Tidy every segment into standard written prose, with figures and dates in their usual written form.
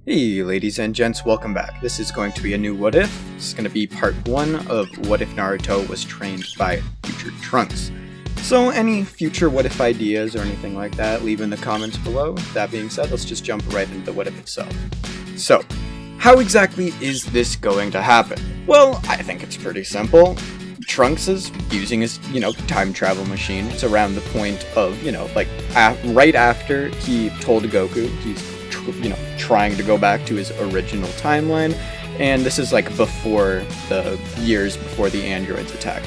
Hey ladies and gents, welcome back. This is going to be a new What If. This is going to be part 1 of What If Naruto was trained by future Trunks. So any future What If ideas or anything like that, leave in the comments below. That being said, let's just jump right into the What If itself. So, how exactly is this going to happen? Well, I think it's pretty simple. Trunks is using his, time travel machine. It's around the point of, right after he told Goku he's trying to go back to his original timeline, and this is like before the years before the androids attack,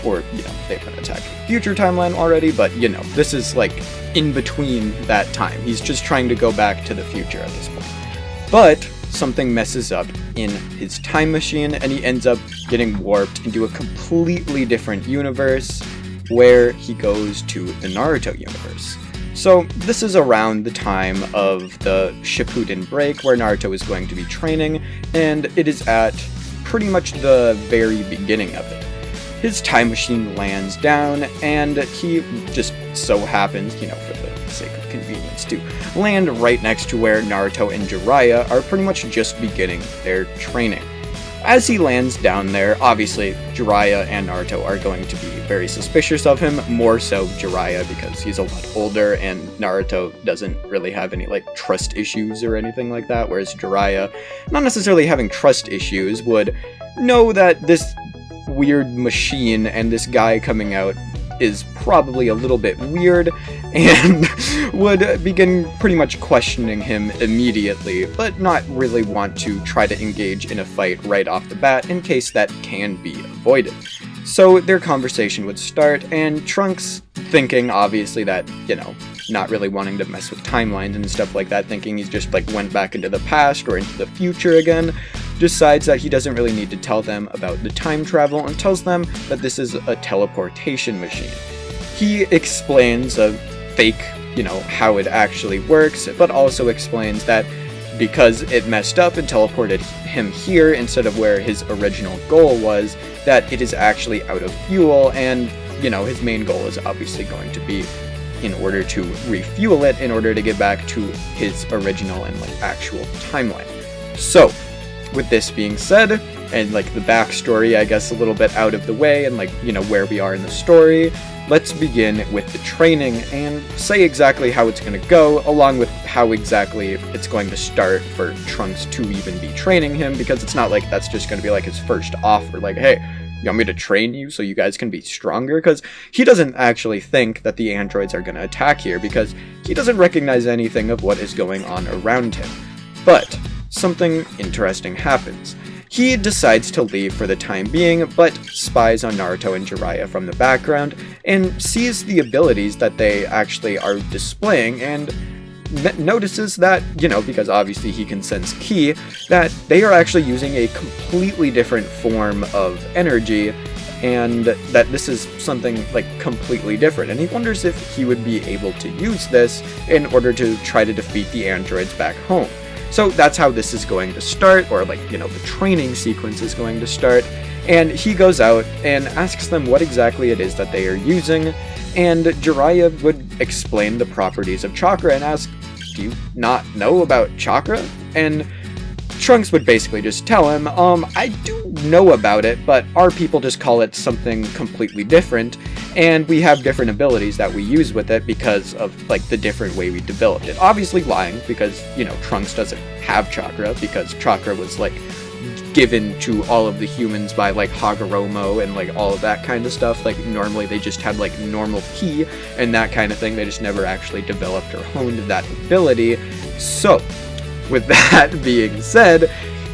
or they've been attacking future timeline already, but this is like in between that time. He's just trying to go back to the future at this point, but something messes up in his time machine and he ends up getting warped into a completely different universe where he goes to the Naruto universe. So this is around the time of the Shippuden break where Naruto is going to be training, and it is at pretty much the very beginning of it. His time machine lands down, and he just so happens, for the sake of convenience, to land right next to where Naruto and Jiraiya are pretty much just beginning their training. As he lands down there, obviously Jiraiya and Naruto are going to be very suspicious of him, more so Jiraiya because he's a lot older and Naruto doesn't really have any trust issues or anything like that, whereas Jiraiya, not necessarily having trust issues, would know that this weird machine and this guy coming out is probably a little bit weird, and would begin pretty much questioning him immediately, but not really want to try to engage in a fight right off the bat in case that can be avoided. So their conversation would start, and Trunks, thinking obviously that, not really wanting to mess with timelines and stuff like that, thinking he's just went back into the past or into the future again, decides that he doesn't really need to tell them about the time travel and tells them that this is a teleportation machine. He explains a fake, how it actually works, but also explains that because it messed up and teleported him here instead of where his original goal was, that it is actually out of fuel, and, his main goal is obviously going to be in order to refuel it in order to get back to his original and actual timeline. So, with this being said, and the backstory, I guess, a little bit out of the way, and where we are in the story, let's begin with the training and say exactly how it's going to go, along with how exactly it's going to start for Trunks to even be training him, because it's not like that's just going to be his first offer, hey, you want me to train you so you guys can be stronger? Because he doesn't actually think that the androids are going to attack here, because he doesn't recognize anything of what is going on around him. But something interesting happens. He decides to leave for the time being, but spies on Naruto and Jiraiya from the background, and sees the abilities that they actually are displaying, and notices that, because obviously he can sense ki, that they are actually using a completely different form of energy, and that this is something completely different, and he wonders if he would be able to use this in order to try to defeat the androids back home. So that's how this is going to start, or the training sequence is going to start, and he goes out and asks them what exactly it is that they are using, and Jiraiya would explain the properties of chakra and ask, do you not know about chakra? And Trunks would basically just tell him, I do know about it, but our people just call it something completely different, and we have different abilities that we use with it because of, the different way we developed it. Obviously lying, because, Trunks doesn't have chakra, because chakra was, given to all of the humans by, Hagoromo and, all of that kind of stuff. Normally they just had, normal ki and that kind of thing. They just never actually developed or honed that ability. So, with that being said,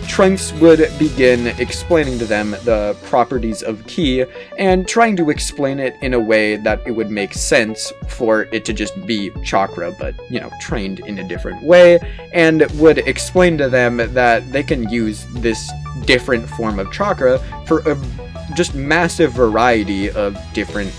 Trunks would begin explaining to them the properties of ki, and trying to explain it in a way that it would make sense for it to just be chakra, but, trained in a different way, and would explain to them that they can use this different form of chakra for a just massive variety of different,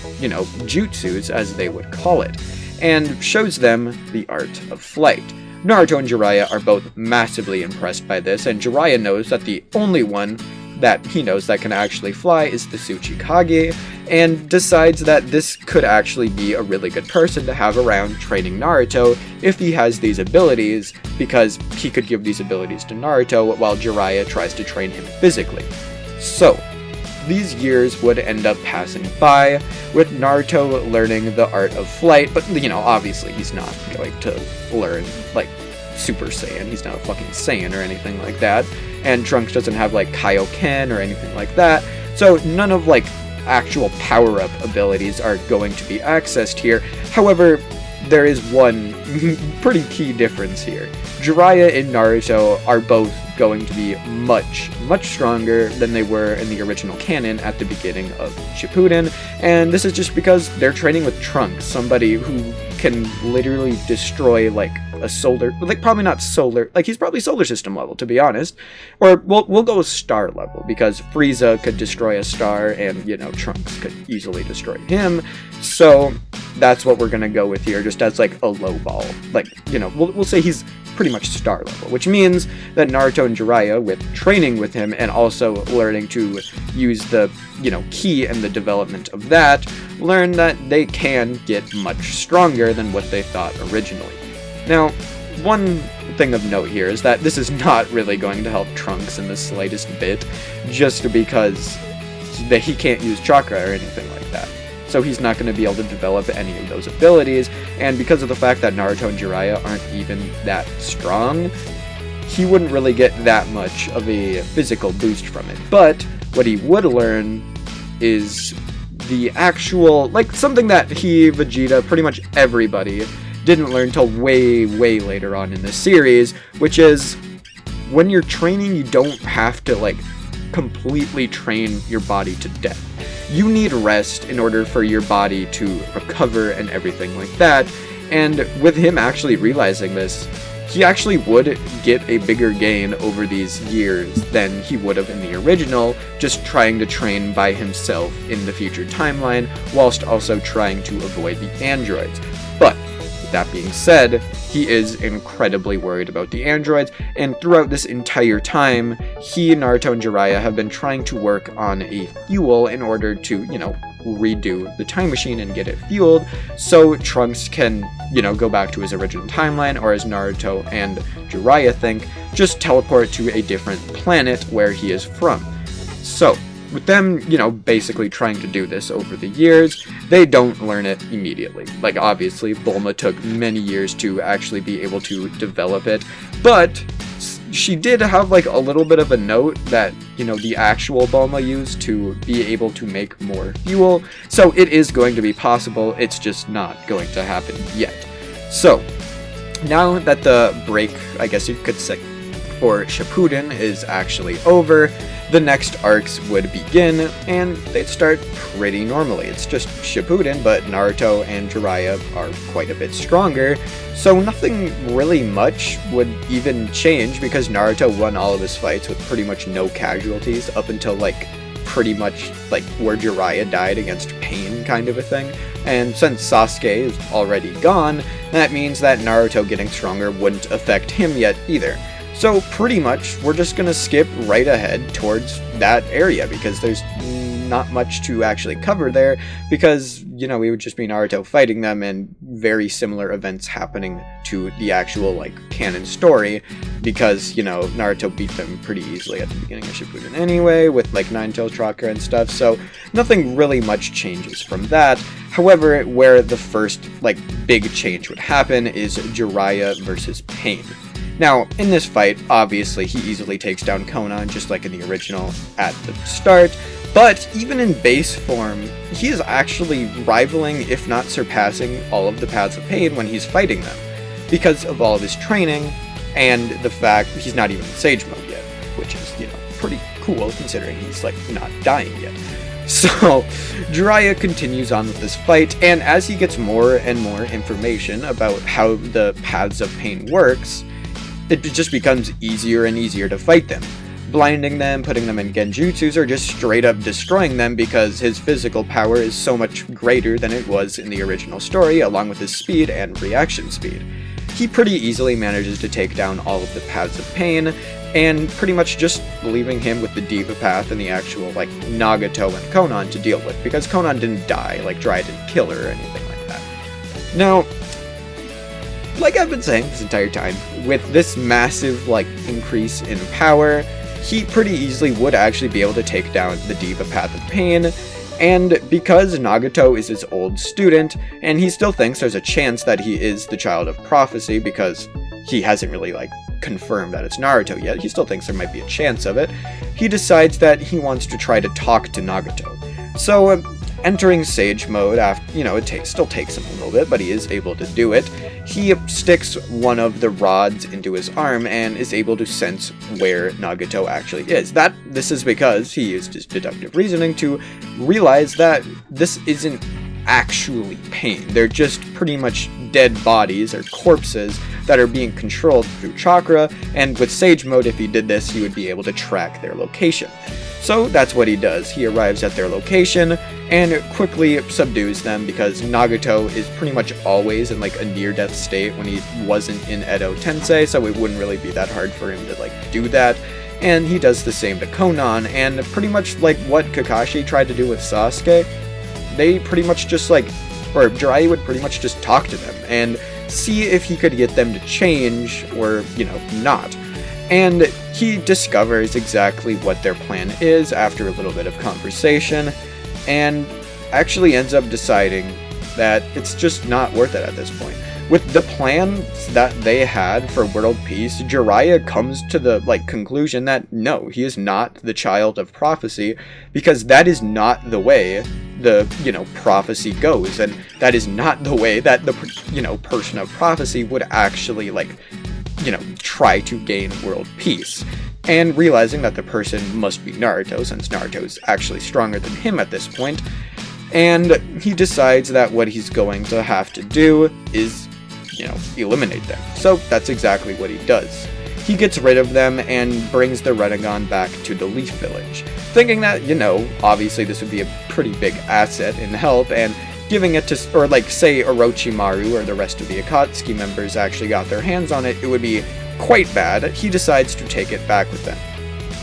jutsus, as they would call it, and shows them the art of flight. Naruto and Jiraiya are both massively impressed by this, and Jiraiya knows that the only one that he knows that can actually fly is the Tsuchikage, and decides that this could actually be a really good person to have around training Naruto if he has these abilities, because he could give these abilities to Naruto while Jiraiya tries to train him physically. So, these years would end up passing by, with Naruto learning the art of flight, but, obviously he's not going to learn, Super Saiyan. He's not a fucking Saiyan or anything like that, and Trunks doesn't have, Kaioken or anything like that, so none of, actual power-up abilities are going to be accessed here. However, there is one pretty key difference here. Jiraiya and Naruto are both going to be much, much stronger than they were in the original canon at the beginning of Shippuden, and this is just because they're training with Trunks, somebody who can literally destroy, a solar, probably not solar, he's probably solar system level, to be honest, or we'll go with star level, because Frieza could destroy a star, and, Trunks could easily destroy him, so that's what we're gonna go with here, just as, a low ball, we'll say he's pretty much star level, which means that Naruto and Jiraiya, with training with him and also learning to use the, ki and the development of that, learn that they can get much stronger than what they thought originally. Now, one thing of note here is that this is not really going to help Trunks in the slightest bit, just because he can't use chakra or anything like that. So he's not going to be able to develop any of those abilities, and because of the fact that Naruto and Jiraiya aren't even that strong, he wouldn't really get that much of a physical boost from it. But what he would learn is the actual, something that he, Vegeta, pretty much everybody didn't learn till way, way later on in the series, which is when you're training, you don't have to, completely train your body to death. You need rest in order for your body to recover and everything like that, and with him actually realizing this, he actually would get a bigger gain over these years than he would have in the original, just trying to train by himself in the future timeline, whilst also trying to avoid the androids. But that being said, he is incredibly worried about the androids, and throughout this entire time, he, Naruto, and Jiraiya have been trying to work on a fuel in order to, redo the time machine and get it fueled, so Trunks can, go back to his original timeline, or as Naruto and Jiraiya think, just teleport to a different planet where he is from. So, with them, basically trying to do this over the years, they don't learn it immediately. Obviously, Bulma took many years to actually be able to develop it, but she did have, a little bit of a note that, the actual Bulma used to be able to make more fuel, so it is going to be possible, it's just not going to happen yet. So, now that the break, I guess you could say, for Shippuden is actually over, the next arcs would begin, and they'd start pretty normally. It's just Shippuden, but Naruto and Jiraiya are quite a bit stronger, so nothing really much would even change, because Naruto won all of his fights with pretty much no casualties, up until, pretty much, where Jiraiya died against Pain kind of a thing. And since Sasuke is already gone, that means that Naruto getting stronger wouldn't affect him yet either. So pretty much, we're just going to skip right ahead towards that area, because there's not much to actually cover there, because, we would just be Naruto fighting them and very similar events happening to the actual, canon story, because, Naruto beat them pretty easily at the beginning of Shippuden anyway, with, Nine-Tails chakra and stuff, so nothing really much changes from that. However, where the first, big change would happen is Jiraiya versus Pain. Now, in this fight, obviously, he easily takes down Konan, just like in the original at the start, but even in base form, he is actually rivaling, if not surpassing, all of the Paths of Pain when he's fighting them, because of all of his training, and the fact he's not even in Sage Mode yet, which is, pretty cool, considering he's, not dying yet. So, Jiraiya continues on with this fight, and as he gets more and more information about how the Paths of Pain works, it just becomes easier and easier to fight them, blinding them, putting them in genjutsus, or just straight up destroying them, because his physical power is so much greater than it was in the original story, along with his speed and reaction speed. he pretty easily manages to take down all of the paths of pain, and pretty much just leaving him with the Diva path and the actual, like, Nagato and Konan to deal with, because Konan didn't die, like, Jiraiya didn't kill her or anything like that. Now, like I've been saying this entire time, with this massive, like, increase in power, he pretty easily would actually be able to take down the Diva path of pain, and because Nagato is his old student, and he still thinks there's a chance that he is the child of prophecy, because he hasn't really, like, confirmed that it's Naruto yet, he still thinks there might be a chance of it, he decides that he wants to try to talk to Nagato. So, entering Sage mode, after, it still takes him a little bit, but he is able to do it. He sticks one of the rods into his arm and is able to sense where Nagato actually is. This is because he used his deductive reasoning to realize that this isn't actually pain. They're just pretty much dead bodies or corpses that are being controlled through chakra, and with Sage mode, if he did this, he would be able to track their location. So that's what he does. He arrives at their location and quickly subdues them, because Nagato is pretty much always in, like, a near-death state when he wasn't in Edo Tensei, so it wouldn't really be that hard for him to, like, do that. And he does the same to Konan, and pretty much like what Kakashi tried to do with Sasuke, they pretty much just, like, or Jiraiya would pretty much just talk to them and see if he could get them to change or, not. And he discovers exactly what their plan is after a little bit of conversation, and actually ends up deciding that it's just not worth it at this point. With the plan that they had for world peace, Jiraiya comes to the, like, conclusion that no, he is not the child of prophecy, because that is not the way the, prophecy goes, and that is not the way that the, person of prophecy would actually, like, try to gain world peace. And realizing that the person must be Naruto, since Naruto is actually stronger than him at this point, and he decides that what he's going to have to do is, eliminate them. So that's exactly what he does. He gets rid of them and brings the Rinnegan back to the Leaf Village, thinking that, obviously this would be a pretty big asset in help, and giving it to, or like, say Orochimaru or the rest of the Akatsuki members actually got their hands on it, it would be quite bad. He decides to take it back with them.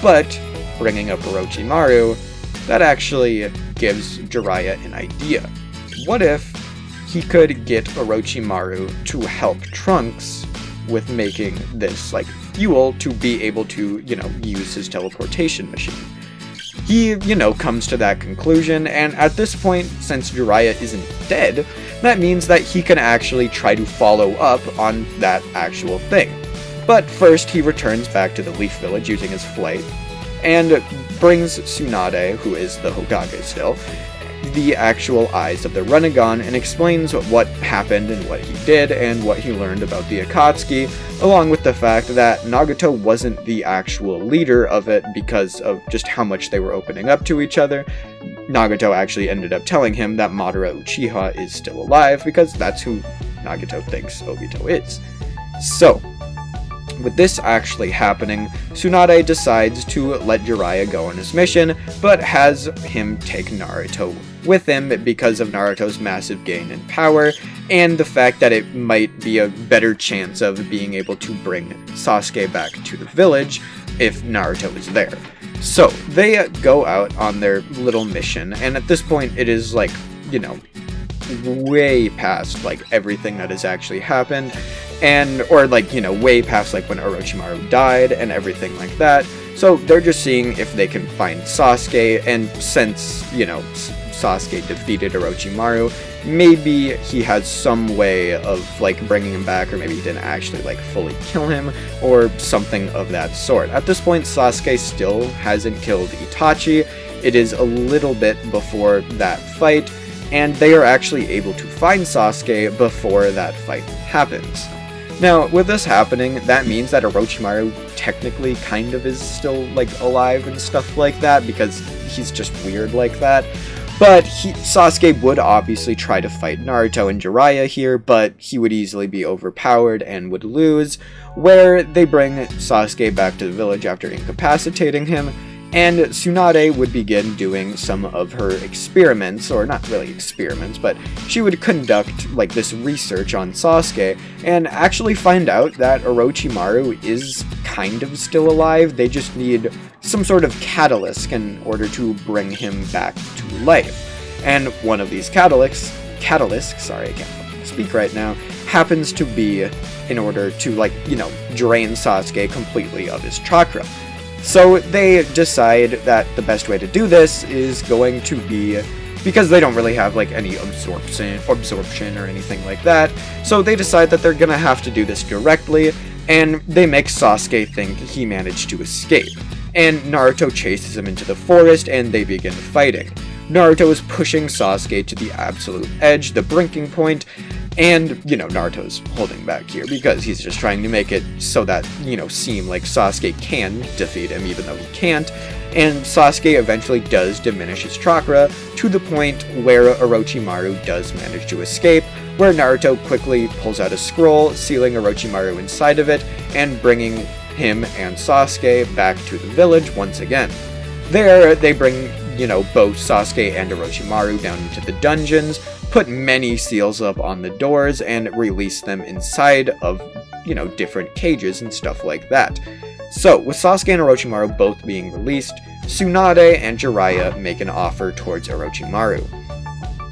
But, bringing up Orochimaru, that actually gives Jiraiya an idea. What if he could get Orochimaru to help Trunks with making this, like, fuel to be able to, use his teleportation machine? He, comes to that conclusion, and at this point, since Jiraiya isn't dead, that means that he can actually try to follow up on that actual thing. But first, he returns back to the Leaf Village using his flight, and brings Tsunade, who is the Hokage still, the actual eyes of the Rinnegan, and explains what happened and what he did and what he learned about the Akatsuki, along with the fact that Nagato wasn't the actual leader of it because of just how much they were opening up to each other. Nagato actually ended up telling him that Madara Uchiha is still alive, because that's who Nagato thinks Obito is. So, with this actually happening, Tsunade decides to let Jiraiya go on his mission, but has him take Naruto with him because of Naruto's massive gain in power, and the fact that it might be a better chance of being able to bring Sasuke back to the village if Naruto is there. So, they go out on their little mission, and at this point it is, like, way past, like, everything that has actually happened, or like, way past, like, when Orochimaru died and everything like that. So they're just seeing if they can find Sasuke, and since, Sasuke defeated Orochimaru, maybe he has some way of, like, bringing him back, or maybe he didn't actually, like, fully kill him, or something of that sort. At this point, Sasuke still hasn't killed Itachi. It is a little bit before that fight, and they are actually able to find Sasuke before that fight happens. Now, with this happening, that means that Orochimaru technically kind of is still, like, alive and stuff like that, because he's just weird like that. But Sasuke would obviously try to fight Naruto and Jiraiya here, but he would easily be overpowered and would lose, where they bring Sasuke back to the village after incapacitating him, And Tsunade would begin doing some of her experiments, or not really experiments, but she would conduct like this research on Sasuke and actually find out that Orochimaru is kind of still alive. They just need some sort of catalyst in order to bring him back to life. And one of these catalysts, sorry, I can't speak right now, happens to be in order to, like, you know, drain Sasuke completely of his chakra. So they decide that the best way to do this is going to be, because they don't really have like any absorption or anything like that, so they decide that they're gonna have to do this directly, and they make Sasuke think he managed to escape. And Naruto chases him into the forest and they begin fighting. Naruto is pushing Sasuke to the absolute edge, the breaking point, and, you know, Naruto's holding back here because he's just trying to make it so that, you know, seem like Sasuke can defeat him even though he can't. And Sasuke eventually does diminish his chakra to the point where Orochimaru does manage to escape, where Naruto quickly pulls out a scroll, sealing Orochimaru inside of it, and bringing him and Sasuke back to the village once again. There, they bring, you know, both Sasuke and Orochimaru down into the dungeons, put many seals up on the doors, and release them inside of, you know, different cages and stuff like that. So, with Sasuke and Orochimaru both being released, Tsunade and Jiraiya make an offer towards Orochimaru.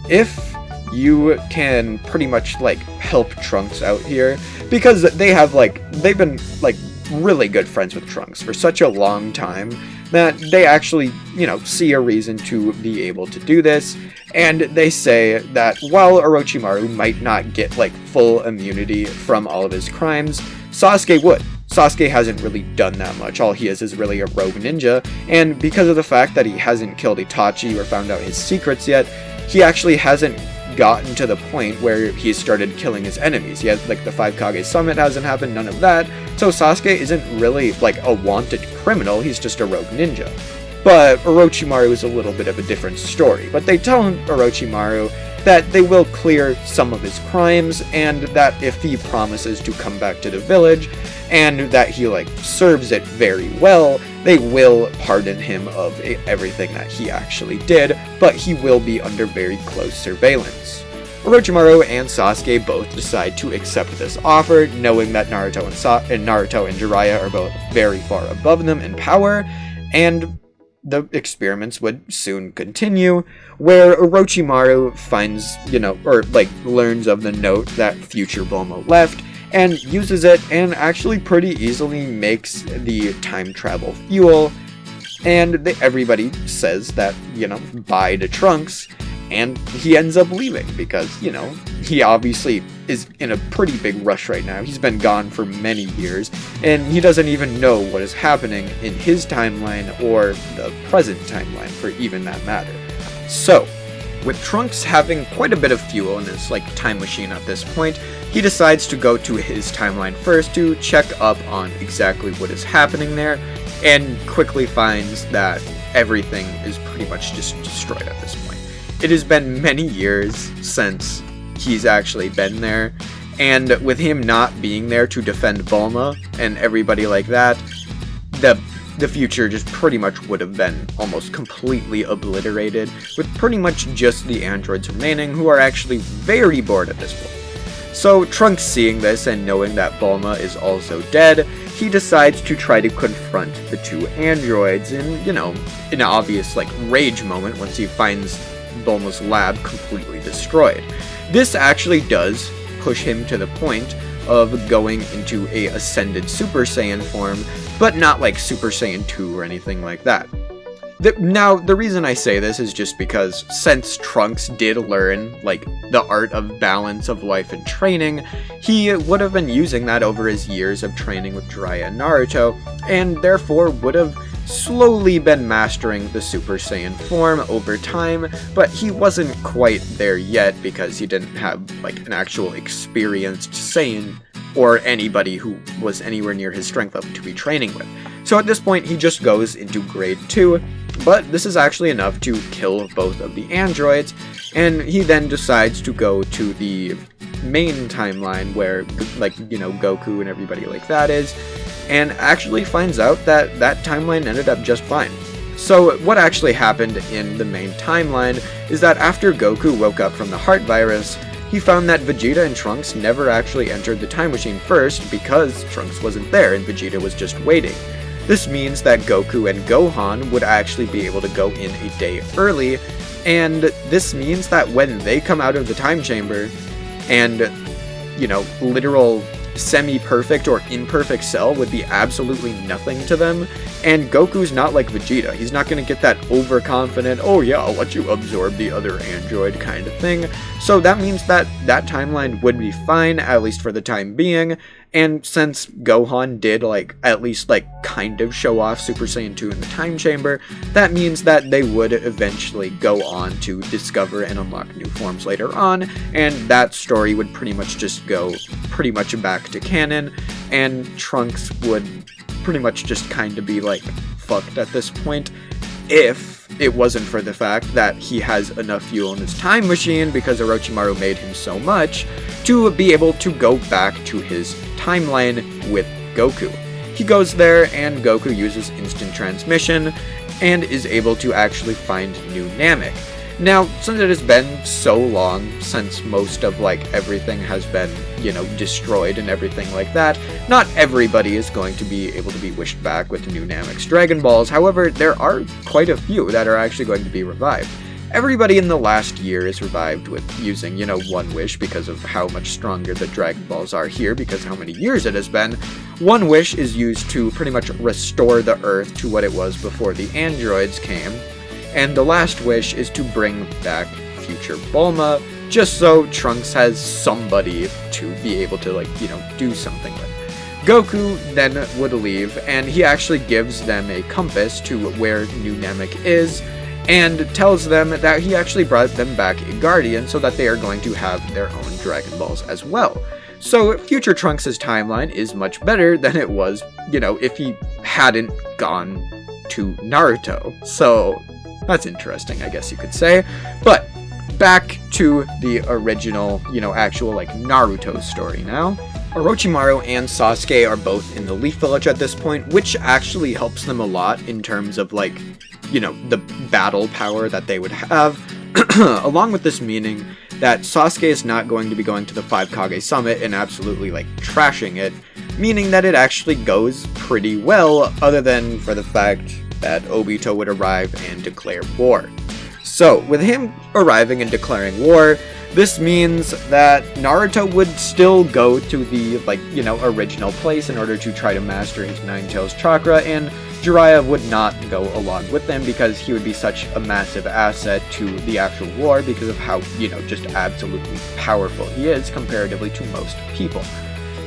If you can pretty much, like, help Trunks out here, because they've been, like, really good friends with Trunks for such a long time, that they actually, you know, see a reason to be able to do this, and they say that while Orochimaru might not get, like, full immunity from all of his crimes, Sasuke would. Sasuke hasn't really done that much. All he is really a rogue ninja, and because of the fact that he hasn't killed Itachi or found out his secrets yet, he actually hasn't gotten to the point where he's started killing his enemies. He has, like, the 5 Kage Summit hasn't happened, none of that, so Sasuke isn't really, like, a wanted criminal, he's just a rogue ninja. But Orochimaru is a little bit of a different story, but they tell Orochimaru that they will clear some of his crimes, and that if he promises to come back to the village, and that he, like, serves it very well, they will pardon him of everything that he actually did, but he will be under very close surveillance. Orochimaru and Sasuke both decide to accept this offer, knowing that Naruto and Jiraiya are both very far above them in power, and the experiments would soon continue, where Orochimaru finds, you know, or, like, learns of the note that future Bulma left, and uses it, and actually pretty easily makes the time travel fuel, and everybody says that, you know, bye to Trunks, and he ends up leaving, because, you know, he obviously is in a pretty big rush right now. He's been gone for many years, and he doesn't even know what is happening in his timeline, or the present timeline, for even that matter. So, with Trunks having quite a bit of fuel in his, like, time machine at this point, he decides to go to his timeline first to check up on exactly what is happening there, and quickly finds that everything is pretty much just destroyed at this point. It has been many years since he's actually been there, and with him not being there to defend Bulma and everybody like that, the future just pretty much would have been almost completely obliterated, with pretty much just the androids remaining, who are actually very bored at this point. So Trunks, seeing this and knowing that Bulma is also dead, he decides to try to confront the two androids in, you know, an obvious, like, rage moment once he finds Bulma's lab completely destroyed. This actually does push him to the point of going into a ascended Super Saiyan form, but not like Super Saiyan 2 or anything like that. Now, the reason I say this is just because since Trunks did learn, like, the art of balance of life and training, he would have been using that over his years of training with Jiraiya and Naruto, and therefore would have slowly been mastering the Super Saiyan form over time, but he wasn't quite there yet because he didn't have, like, an actual experienced Saiyan or anybody who was anywhere near his strength level to be training with. So at this point, he just goes into grade 2, but this is actually enough to kill both of the androids, and he then decides to go to the main timeline where, like, you know, Goku and everybody like that is, and actually finds out that that timeline ended up just fine. So what actually happened in the main timeline is that after Goku woke up from the heart virus, he found that Vegeta and Trunks never actually entered the time machine first because Trunks wasn't there and Vegeta was just waiting. This means that Goku and Gohan would actually be able to go in a day early, and this means that when they come out of the time chamber and, literal semi-perfect or imperfect Cell would be absolutely nothing to them, and Goku's not like Vegeta. He's not going to get that overconfident, oh yeah, I'll let you absorb the other android kind of thing. So that means that that timeline would be fine, at least for the time being, and since Gohan did, at least kind of show off Super Saiyan 2 in the time chamber, that means that they would eventually go on to discover and unlock new forms later on, and that story would pretty much just go pretty much back to canon, and Trunks would pretty much just kind of be fucked at this point, if it wasn't for the fact that he has enough fuel in his time machine, because Orochimaru made him so much, to be able to go back to his timeline with Goku. He goes there and Goku uses instant transmission and is able to actually find new Namek. Now, since it has been so long since most of everything has been, destroyed and everything like that, not everybody is going to be able to be wished back with new Namek's Dragon Balls. However, there are quite a few that are actually going to be revived. Everybody in the last year is revived with using, one wish because of how much stronger the Dragon Balls are here, because how many years it has been. One wish is used to pretty much restore the Earth to what it was before the androids came. And the last wish is to bring back future Bulma, just so Trunks has somebody to be able to, do something with. Goku then would leave, and he actually gives them a compass to where New Namek is, and tells them that he actually brought them back a Guardian so that they are going to have their own Dragon Balls as well. So future Trunks' timeline is much better than it was, if he hadn't gone to Naruto. So that's interesting, I guess you could say. But back to the original, actual Naruto story now. Orochimaru and Sasuke are both in the Leaf Village at this point, which actually helps them a lot in terms of the battle power that they would have, along with this meaning that Sasuke is not going to be going to the 5 Kage Summit and absolutely trashing it, meaning that it actually goes pretty well, other than for the fact that Obito would arrive and declare war. So, with him arriving and declaring war, this means that Naruto would still go to the, original place in order to try to master his Nine Tails chakra, and Jiraiya would not go along with them because he would be such a massive asset to the actual war because of how, just absolutely powerful he is comparatively to most people.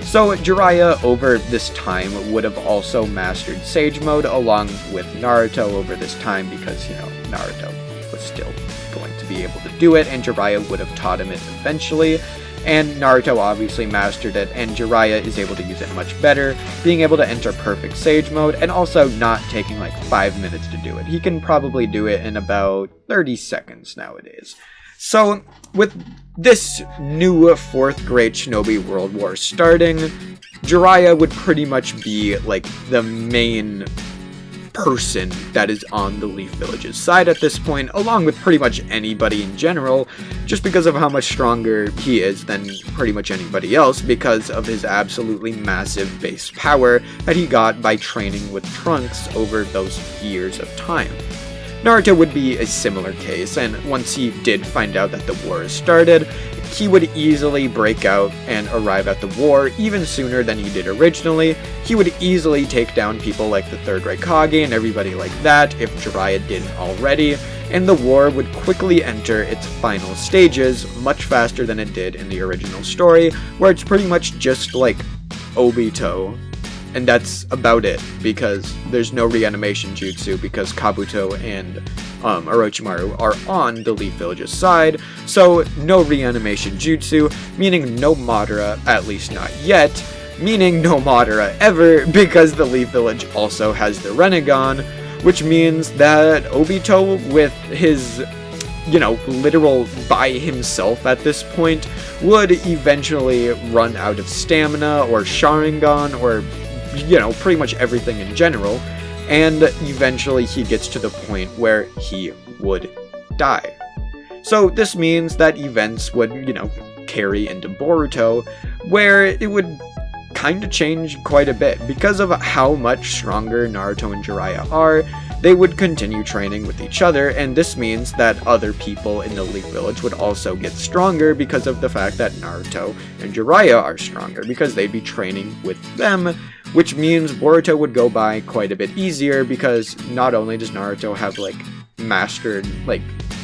So Jiraiya over this time would have also mastered Sage Mode along with Naruto over this time because, Naruto was still going to be able to do it, and Jiraiya would have taught him it eventually. And Naruto obviously mastered it, and Jiraiya is able to use it much better, being able to enter perfect Sage Mode, and also not taking 5 minutes to do it. He can probably do it in about 30 seconds nowadays. So, with this new 4th Great Shinobi World War starting, Jiraiya would pretty much be, the main person that is on the Leaf Village's side at this point, along with pretty much anybody in general, just because of how much stronger he is than pretty much anybody else, because of his absolutely massive base power that he got by training with Trunks over those years of time. Naruto would be a similar case, and once he did find out that the war has started, he would easily break out and arrive at the war even sooner than he did originally. He would easily take down people like the Third Raikage and everybody like that if Jiraiya didn't already, and the war would quickly enter its final stages much faster than it did in the original story, where it's pretty much just like Obito. And that's about it, because there's no reanimation jutsu, because Kabuto and Orochimaru are on the Leaf Village's side, so no reanimation jutsu, meaning no Madara, at least not yet, meaning no Madara ever, because the Leaf Village also has the Rinnegan, which means that Obito, with his, literal by himself at this point, would eventually run out of stamina, or Sharingan, or pretty much everything in general, and eventually he gets to the point where he would die. So this means that events would, carry into Boruto, where it would kind of change quite a bit. Because of how much stronger Naruto and Jiraiya are, they would continue training with each other, and this means that other people in the Leaf Village would also get stronger because of the fact that Naruto and Jiraiya are stronger, because they'd be training with them, which means Boruto would go by quite a bit easier, because not only does Naruto have, mastered,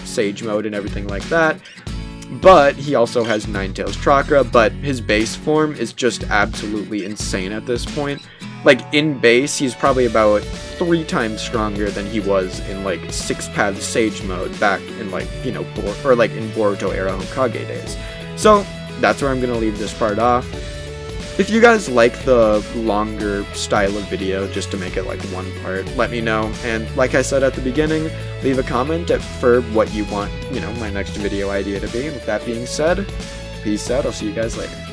Sage Mode and everything like that, but he also has Nine Tails Chakra, but his base form is just absolutely insane at this point. In base, he's probably about 3 times stronger than he was in, Six Paths Sage Mode back in, in Boruto era Hokage days. So, that's where I'm gonna leave this part off. If you guys like the longer style of video, just to make it one part, let me know. And like I said at the beginning, leave a comment for what you want, my next video idea to be. And with that being said, peace out. I'll see you guys later.